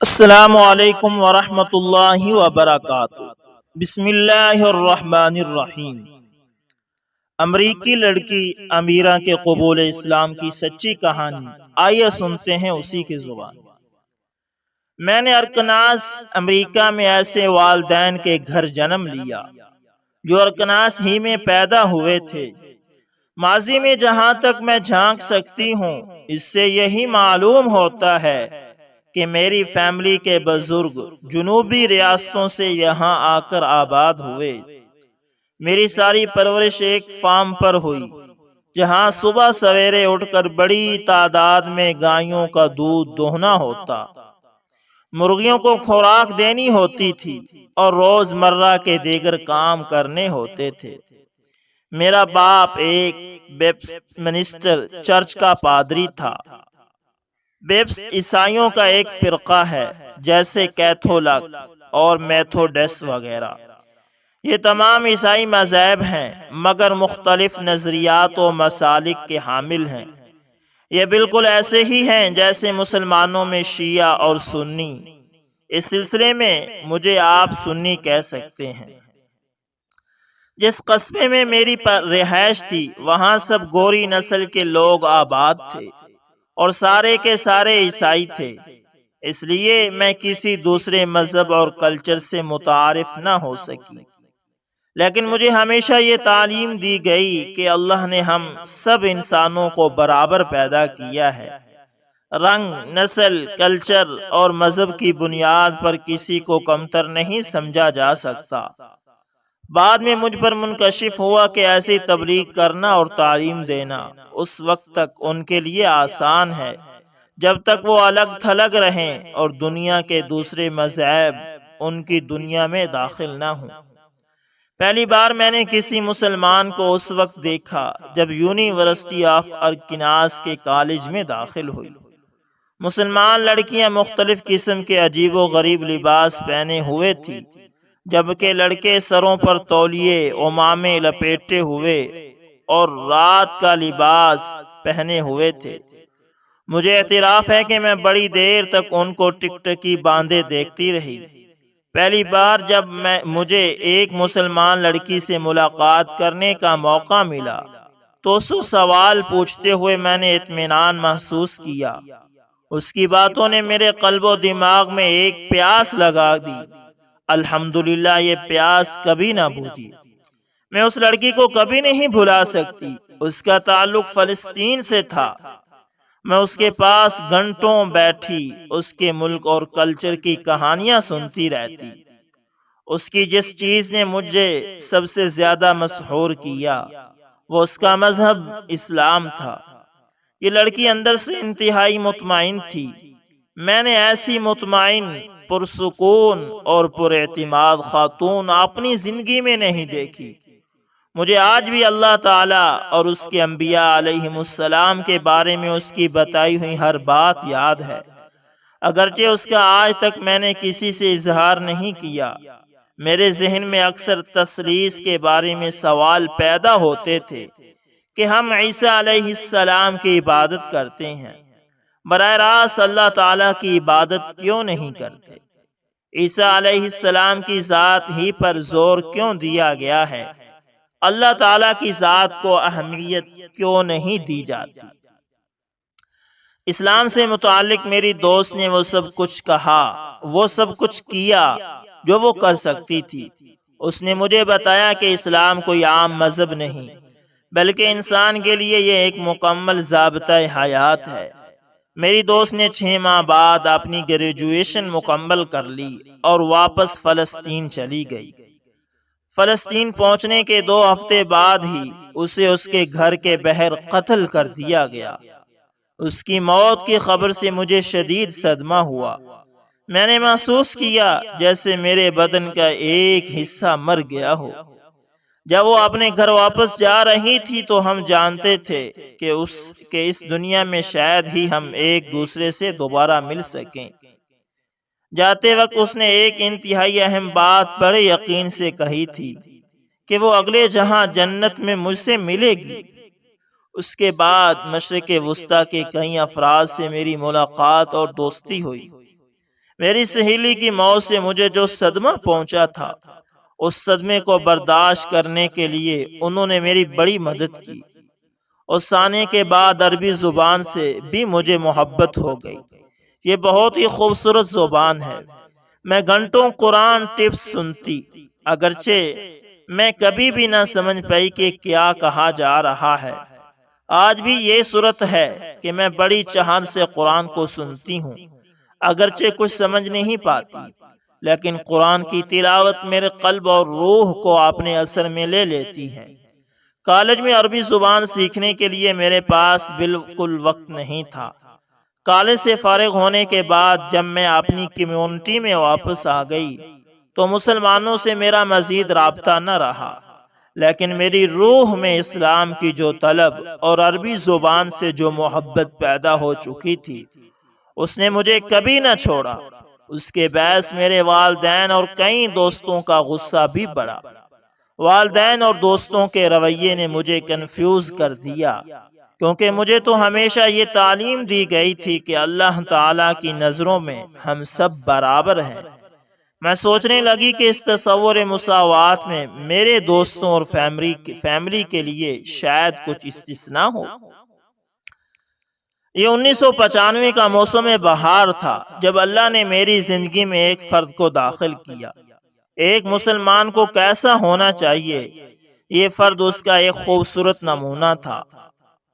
السلام علیکم ورحمۃ اللہ وبرکاتہ۔ بسم اللہ الرحمن الرحیم۔ امریکی لڑکی امیرہ کے قبول اسلام کی سچی کہانی، آئیے سنتے ہیں اسی کی زبان۔ میں نے ارکناس امریکہ میں ایسے والدین کے گھر جنم لیا جو ارکناس ہی میں پیدا ہوئے تھے۔ ماضی میں جہاں تک میں جھانک سکتی ہوں، اس سے یہی معلوم ہوتا ہے کہ میری فیملی کے بزرگ جنوبی ریاستوں سے یہاں آ کر آباد ہوئے۔ میری ساری پرورش ایک فارم پر ہوئی، جہاں صبح سویرے اٹھ کر بڑی تعداد میں گایوں کا دودھ دوہنا ہوتا، مرغیوں کو خوراک دینی ہوتی تھی اور روز مرہ کے دیگر کام کرنے ہوتے تھے۔ میرا باپ ایک بیپٹسٹ منسٹر چرچ کا پادری تھا۔ بیپٹسٹ عیسائیوں کا ایک فرقہ ہے، جیسے کیتھولک اور میتھوڈسٹ وغیرہ۔ یہ تمام عیسائی مذاہب ہیں، مگر مختلف نظریات و مسالک کے حامل ہیں۔ یہ بالکل ایسے ہی ہیں جیسے مسلمانوں میں شیعہ اور سنی۔ اس سلسلے میں مجھے آپ سنی کہہ سکتے ہیں۔ جس قصبے میں میری رہائش تھی، وہاں سب گوری نسل کے لوگ آباد تھے اور سارے کے سارے عیسائی تھے۔ اس لیے میں کسی دوسرے مذہب اور کلچر سے متعارف نہ ہو سکی، لیکن مجھے ہمیشہ یہ تعلیم دی گئی کہ اللہ نے ہم سب انسانوں کو برابر پیدا کیا ہے۔ رنگ، نسل، کلچر اور مذہب کی بنیاد پر کسی کو کمتر نہیں سمجھا جا سکتا۔ بعد میں مجھ پر منکشف ہوا کہ ایسی تبلیغ کرنا اور تعلیم دینا اس وقت تک ان کے لیے آسان ہے جب تک وہ الگ تھلگ رہیں اور دنیا کے دوسرے مذاہب ان کی دنیا میں داخل نہ ہوں۔ پہلی بار میں نے کسی مسلمان کو اس وقت دیکھا جب یونیورسٹی آف ارکناس کے کالج میں داخل ہوئی۔ مسلمان لڑکیاں مختلف قسم کے عجیب و غریب لباس پہنے ہوئے تھی، جبکہ لڑکے سروں پر تولیے، عمامے لپیٹے ہوئے اور رات کا لباس پہنے ہوئے تھے۔ مجھے اعتراف ہے کہ میں بڑی دیر تک ان کو ٹکٹکی باندھے دیکھتی رہی۔ پہلی بار جب مجھے ایک مسلمان لڑکی سے ملاقات کرنے کا موقع ملا تو اس سوال پوچھتے ہوئے میں نے اطمینان محسوس کیا۔ اس کی باتوں نے میرے قلب و دماغ میں ایک پیاس لگا دی۔ الحمدللہ یہ پیاس کبھی نہ بجھی۔ میں اس لڑکی کو کبھی نہیں بھلا سکتی۔ اس کا تعلق فلسطین سے تھا۔ میں اس کے پاس گھنٹوں بیٹھی اس کے ملک اور کلچر کی کہانیاں سنتی رہتی۔ اس کی جس چیز نے مجھے سب سے زیادہ مسحور کیا وہ اس کا مذہب اسلام تھا۔ یہ لڑکی اندر سے انتہائی مطمئن تھی۔ میں نے ایسی مطمئن، پرسکون اور پر اعتماد خاتون اپنی زندگی میں نہیں دیکھی۔ مجھے آج بھی اللہ تعالیٰ اور اس کے انبیاء علیہم السلام کے بارے میں اس کی بتائی ہوئی ہر بات یاد ہے، اگرچہ اس کا آج تک میں نے کسی سے اظہار نہیں کیا۔ میرے ذہن میں اکثر تثلیث کے بارے میں سوال پیدا ہوتے تھے کہ ہم عیسیٰ علیہ السلام کی عبادت کرتے ہیں، براہ راست اللہ تعالیٰ کی عبادت کیوں نہیں کرتے؟ عیسیٰ علیہ السلام کی ذات ہی پر زور کیوں دیا گیا ہے؟ اللہ تعالیٰ کی ذات کو اہمیت کیوں نہیں دی جاتی؟ اسلام سے متعلق میری دوست نے وہ سب کچھ کہا، وہ سب کچھ کیا جو وہ کر سکتی تھی۔ اس نے مجھے بتایا کہ اسلام کوئی عام مذہب نہیں، بلکہ انسان کے لیے یہ ایک مکمل ضابطہ حیات ہے۔ میری دوست نے 6 ماہ بعد اپنی گریجویشن مکمل کر لی اور واپس فلسطین چلی گئی۔ فلسطین پہنچنے کے 2 ہفتے بعد ہی اسے اس کے گھر کے باہر قتل کر دیا گیا۔ اس کی موت کی خبر سے مجھے شدید صدمہ ہوا۔ میں نے محسوس کیا جیسے میرے بدن کا ایک حصہ مر گیا ہو۔ جب وہ اپنے گھر واپس جا رہی تھی تو ہم جانتے تھے کہ اس دنیا میں شاید ہی ہم ایک دوسرے سے دوبارہ مل سکیں۔ جاتے وقت اس نے ایک انتہائی اہم بات بڑے یقین سے کہی تھی کہ وہ اگلے جہاں جنت میں مجھ سے ملے گی۔ اس کے بعد مشرق وسطیٰ کے کئی افراد سے میری ملاقات اور دوستی ہوئی۔ میری سہیلی کی موت سے مجھے جو صدمہ پہنچا تھا، اس صدمے کو برداشت کرنے کے لیے انہوں نے میری بڑی مدد کی۔ اس آنے کے بعد عربی زبان سے بھی مجھے محبت ہو گئی۔ یہ بہت ہی خوبصورت زبان ہے۔ میں گھنٹوں قرآن ٹپس سنتی، اگرچہ میں کبھی بھی نہ سمجھ پائی کہ کیا کہا جا رہا ہے۔ آج بھی یہ صورت ہے کہ میں بڑی چاہت سے قرآن کو سنتی ہوں، اگرچہ کچھ سمجھ نہیں پاتی، لیکن قرآن کی تلاوت میرے قلب اور روح کو اپنے اثر میں لے لیتی ہے۔ کالج میں عربی زبان سیکھنے کے لیے میرے پاس بالکل وقت نہیں تھا۔ کالج سے فارغ ہونے کے بعد جب میں اپنی کمیونٹی میں واپس آ گئی تو مسلمانوں سے میرا مزید رابطہ نہ رہا، لیکن میری روح میں اسلام کی جو طلب اور عربی زبان سے جو محبت پیدا ہو چکی تھی، اس نے مجھے کبھی نہ چھوڑا۔ اس کے باعث میرے والدین اور کئی دوستوں کا غصہ بھی بڑھا۔ والدین اور دوستوں کے رویے نے مجھے کنفیوز کر دیا، کیونکہ مجھے تو ہمیشہ یہ تعلیم دی گئی تھی کہ اللہ تعالیٰ کی نظروں میں ہم سب برابر ہیں۔ میں سوچنے لگی کہ اس تصور مساوات میں میرے دوستوں اور فیملی کے لیے شاید کچھ استثناء ہو۔ یہ 1995 کا موسم بہار تھا جب اللہ نے میری زندگی میں ایک فرد کو داخل کیا۔ ایک مسلمان کو کیسا ہونا چاہیے، یہ فرد اس کا ایک خوبصورت نمونہ تھا۔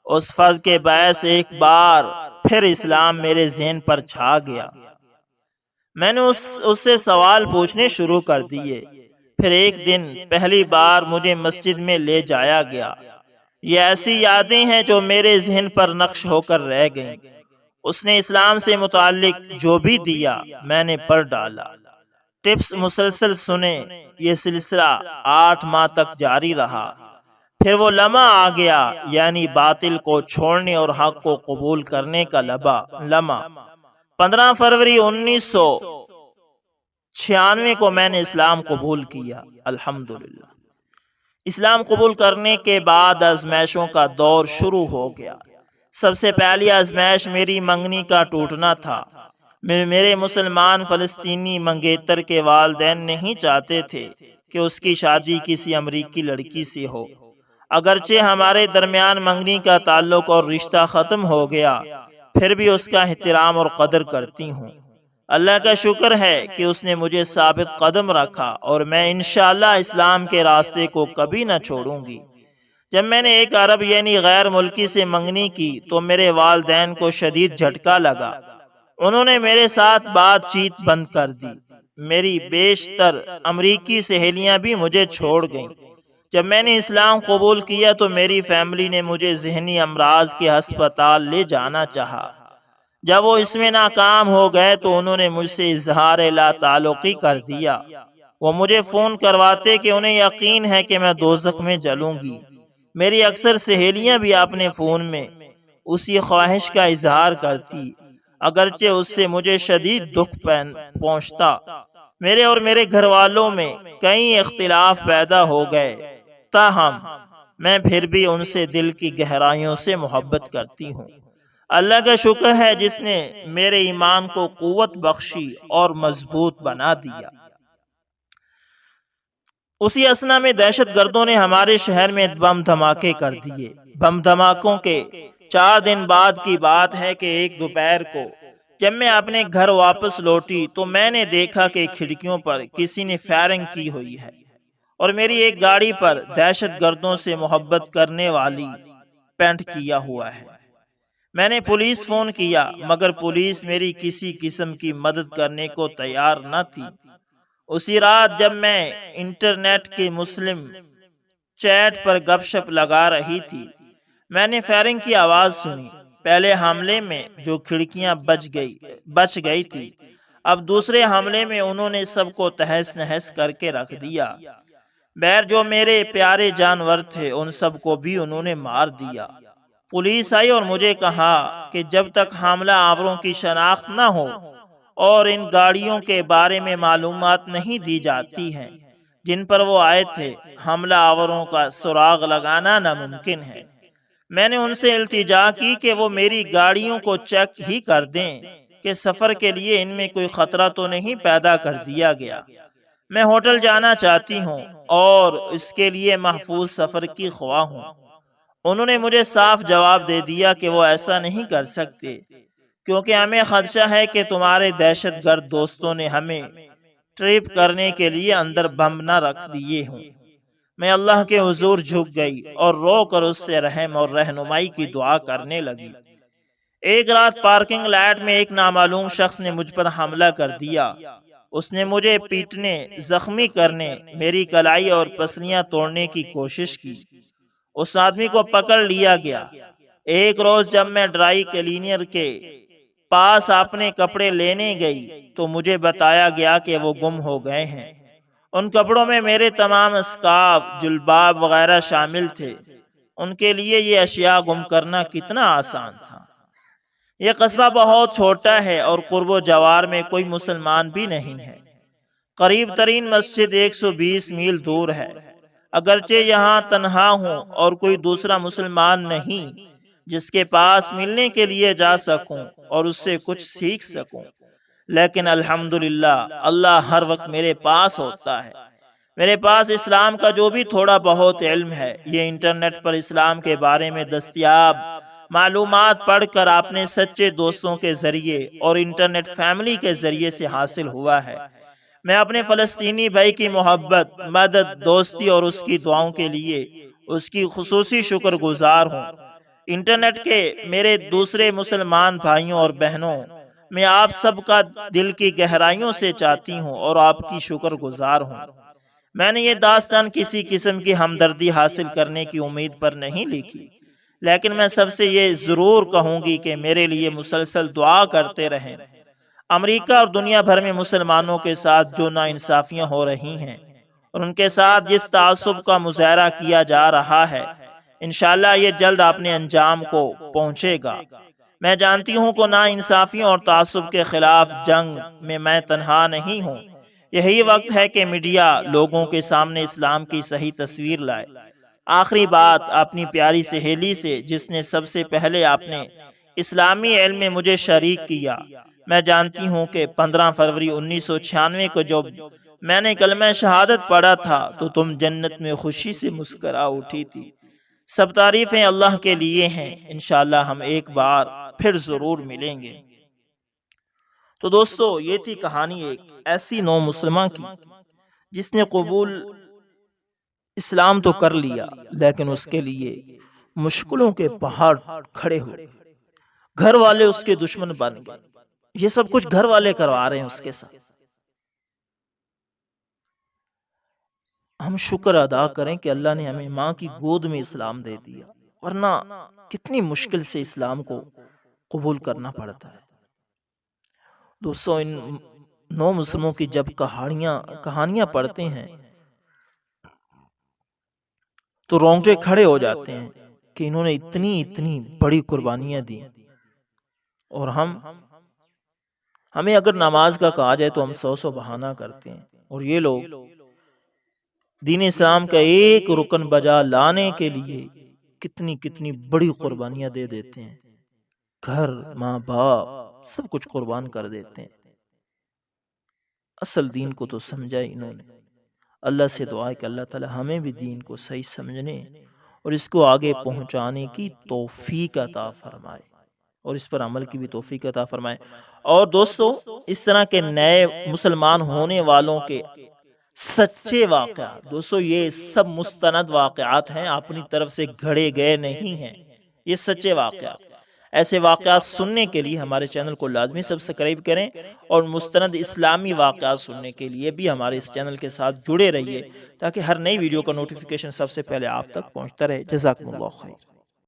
اس فرد کے باعث ایک بار پھر اسلام میرے ذہن پر چھا گیا۔ میں نے اس سے سوال پوچھنے شروع کر دیے۔ پھر ایک دن پہلی بار مجھے مسجد میں لے جایا گیا۔ یہ ایسی یادیں ہیں جو میرے ذہن پر نقش ہو کر رہ گئیں۔ اس نے اسلام سے متعلق جو بھی دیا میں نے پڑھ ڈالا، ٹپس مسلسل سنے۔ یہ سلسلہ 8 ماہ تک جاری رہا۔ پھر وہ لمحہ آ گیا، یعنی باطل کو چھوڑنے اور حق کو قبول کرنے کا لمحہ۔ 15 فروری 1996 کو میں نے اسلام قبول کیا۔ الحمدللہ۔ اسلام قبول کرنے کے بعد آزمائشوں کا دور شروع ہو گیا۔ سب سے پہلی آزمائش میری منگنی کا ٹوٹنا تھا۔ میرے مسلمان فلسطینی منگیتر کے والدین نہیں چاہتے تھے کہ اس کی شادی کسی امریکی لڑکی سے ہو۔ اگرچہ ہمارے درمیان منگنی کا تعلق اور رشتہ ختم ہو گیا، پھر بھی اس کا احترام اور قدر کرتی ہوں۔ اللہ کا شکر ہے کہ اس نے مجھے ثابت قدم رکھا اور میں انشاءاللہ اسلام کے راستے کو کبھی نہ چھوڑوں گی۔ جب میں نے ایک عرب یعنی غیر ملکی سے منگنی کی تو میرے والدین کو شدید جھٹکا لگا۔ انہوں نے میرے ساتھ بات چیت بند کر دی۔ میری بیشتر امریکی سہیلیاں بھی مجھے چھوڑ گئیں۔ جب میں نے اسلام قبول کیا تو میری فیملی نے مجھے ذہنی امراض کے ہسپتال لے جانا چاہا۔ جب وہ اس میں ناکام ہو گئے تو انہوں نے مجھ سے اظہار لا تعلقی کر دیا۔ وہ مجھے فون کرواتے کہ انہیں یقین ہے کہ میں دوزخ میں جلوں گی۔ میری اکثر سہیلیاں بھی اپنے فون میں اسی خواہش کا اظہار کرتی، اگرچہ اس سے مجھے شدید دکھ پہنچتا۔ میرے اور میرے گھر والوں میں کئی اختلاف پیدا ہو گئے، تاہم میں پھر بھی ان سے دل کی گہرائیوں سے محبت کرتی ہوں۔ اللہ کا شکر ہے جس نے میرے ایمان کو قوت بخشی اور مضبوط بنا دیا۔ اسی اثنا میں دہشت گردوں نے ہمارے شہر میں بم دھماکے کر دیے۔ بم دھماکوں کے 4 دن بعد کی بات ہے کہ ایک دوپہر کو جب میں اپنے گھر واپس لوٹی تو میں نے دیکھا کہ کھڑکیوں پر کسی نے فائرنگ کی ہوئی ہے اور میری ایک گاڑی پر دہشت گردوں سے محبت کرنے والی پینٹ کیا ہوا ہے۔ میں نے پولیس فون کیا، مگر پولیس میری کسی قسم کی مدد کرنے کو تیار نہ تھی۔ اسی رات جب میں انٹرنیٹ کے مسلم چیٹ پر گپ شپ لگا رہی تھی، میں نے فائرنگ کی آواز سنی۔ پہلے حملے میں جو کھڑکیاں بچ گئی تھی، اب دوسرے حملے میں انہوں نے سب کو تہس نہس کر کے رکھ دیا۔ بہر جو میرے پیارے جانور تھے ان سب کو بھی انہوں نے مار دیا۔ پولیس آئی اور مجھے کہا کہ جب تک حاملہ آوروں کی شناخت نہ ہو اور ان گاڑیوں کے بارے میں معلومات نہیں دی جاتی ہیں جن پر وہ آئے تھے، حاملہ آوروں کا سراغ لگانا ناممکن ہے۔ میں نے ان سے التجا کی کہ وہ میری گاڑیوں کو چیک ہی کر دیں۔ کہ سفر کے لیے ان میں کوئی خطرہ تو نہیں پیدا کر دیا گیا۔ میں ہوٹل جانا چاہتی ہوں اور اس کے لیے محفوظ سفر کی خواہ ہوں۔ انہوں نے مجھے صاف جواب دے دیا کہ وہ ایسا نہیں کر سکتے، کیونکہ ہمیں خدشہ ہے کہ تمہارے دہشت گرد دوستوں نے ہمیں ٹریپ کرنے کے لیے اندر بم نہ رکھ دیے ہوں۔ میں اللہ کے حضور جھک گئی اور رو کر اس سے رحم اور رہنمائی کی دعا کرنے لگی۔ ایک رات پارکنگ لاٹ میں ایک نامعلوم شخص نے مجھ پر حملہ کر دیا۔ اس نے مجھے پیٹنے، زخمی کرنے، میری کلائی اور پسلیاں توڑنے کی کوشش کی۔ اس آدمی کو پکڑ لیا گیا۔ ایک روز جب میں ڈرائی کلینر کے پاس اپنے کپڑے لینے گئی تو مجھے بتایا گیا کہ وہ گم ہو گئے ہیں۔ ان کپڑوں میں میرے تمام اسکارف، جلباب وغیرہ شامل تھے۔ ان کے لیے یہ اشیاء گم کرنا کتنا آسان تھا۔ یہ قصبہ بہت چھوٹا ہے اور قرب و جوار میں کوئی مسلمان بھی نہیں ہے۔ قریب ترین مسجد 120 میل دور ہے۔ اگرچہ یہاں تنہا ہوں اور کوئی دوسرا مسلمان نہیں جس کے پاس ملنے کے لیے جا سکوں اور اس سے کچھ سیکھ سکوں، لیکن الحمدللہ اللہ ہر وقت میرے پاس ہوتا ہے۔ میرے پاس اسلام کا جو بھی تھوڑا بہت علم ہے، یہ انٹرنیٹ پر اسلام کے بارے میں دستیاب معلومات پڑھ کر اپنے سچے دوستوں کے ذریعے اور انٹرنیٹ فیملی کے ذریعے سے حاصل ہوا ہے۔ میں اپنے فلسطینی بھائی کی محبت، مدد، دوستی اور اس کی دعاؤں کے لیے اس کی خصوصی شکر گزار ہوں۔ انٹرنیٹ کے میرے دوسرے مسلمان بھائیوں اور بہنوں، میں آپ سب کا دل کی گہرائیوں سے چاہتی ہوں اور آپ کی شکر گزار ہوں۔ میں نے یہ داستان کسی قسم کی ہمدردی حاصل کرنے کی امید پر نہیں لکھی، لیکن میں سب سے یہ ضرور کہوں گی کہ میرے لیے مسلسل دعا کرتے رہیں۔ امریکہ اور دنیا بھر میں مسلمانوں کے ساتھ جو ناانصافیاں ہو رہی ہیں اور ان کے ساتھ جس تعصب کا مظاہرہ کیا جا رہا ہے، انشاءاللہ یہ جلد اپنے انجام کو پہنچے گا۔ میں جانتی ہوں کہ ناانصافیوں اور تعصب کے خلاف جنگ میں تنہا نہیں ہوں۔ یہی وقت ہے کہ میڈیا لوگوں کے سامنے اسلام کی صحیح تصویر لائے۔ آخری بات اپنی پیاری سہیلی سے، جس نے سب سے پہلے اپنے اسلامی علم میں مجھے شریک کیا۔ میں جانتی ہوں کہ 15 فروری 1996 کو جب میں نے کلمہ شہادت پڑھا تھا تو تم جنت میں خوشی سے مسکرا اٹھی تھی۔ سب تعریفیں اللہ کے لیے ہیں۔ انشاءاللہ ہم ایک بار پھر ضرور ملیں گے۔ تو دوستو، یہ تھی کہانی ایک ایسی نو مسلمہ کی جس نے قبول اسلام تو کر لیا، لیکن اس کے لیے مشکلوں کے پہاڑ کھڑے ہوئے۔ گھر والے اس کے دشمن بن گئے۔ یہ سب کچھ گھر والے کروا رہے ہیں اس کے ساتھ۔ ہم شکر ادا کریں کہ اللہ نے ہمیں ماں کی گود میں اسلام دے دیا، ورنہ کتنی مشکل سے اسلام کو قبول کرنا پڑتا ہے۔ دوستو، ان نو مسلموں کی جب کہانیاں پڑھتے ہیں تو رونگٹے کھڑے ہو جاتے ہیں کہ انہوں نے اتنی بڑی قربانیاں دی، اور ہمیں اگر نماز کا کہا جائے تو ہم 100 بہانہ کرتے ہیں، اور یہ لوگ دین اسلام کا ایک رکن بجا لانے کے لیے کتنی بڑی قربانیاں دے دیتے ہیں۔ گھر، ماں باپ سب کچھ قربان کر دیتے ہیں۔ اصل دین کو تو سمجھا انہوں نے۔ اللہ سے دعا ہے کہ اللہ تعالی ہمیں بھی دین کو صحیح سمجھنے اور اس کو آگے پہنچانے کی توفیق عطا فرمائے، اور اس پر عمل کی بھی توفیق عطا فرمائے۔ اور دوستو، اس طرح کے نئے مسلمان ہونے والوں کے سچے واقعات، دوستو یہ سب مستند واقعات ہیں، اپنی طرف سے گھڑے گئے نہیں ہیں، یہ سچے واقعات۔ ایسے واقعات سننے کے لیے ہمارے چینل کو لازمی سبسکرائب کریں، اور مستند اسلامی واقعات سننے کے لیے بھی ہمارے اس چینل کے ساتھ جڑے رہیے، تاکہ ہر نئی ویڈیو کا نوٹیفیکیشن سب سے پہلے آپ تک پہنچتا رہے۔ جزاکم اللہ خیر۔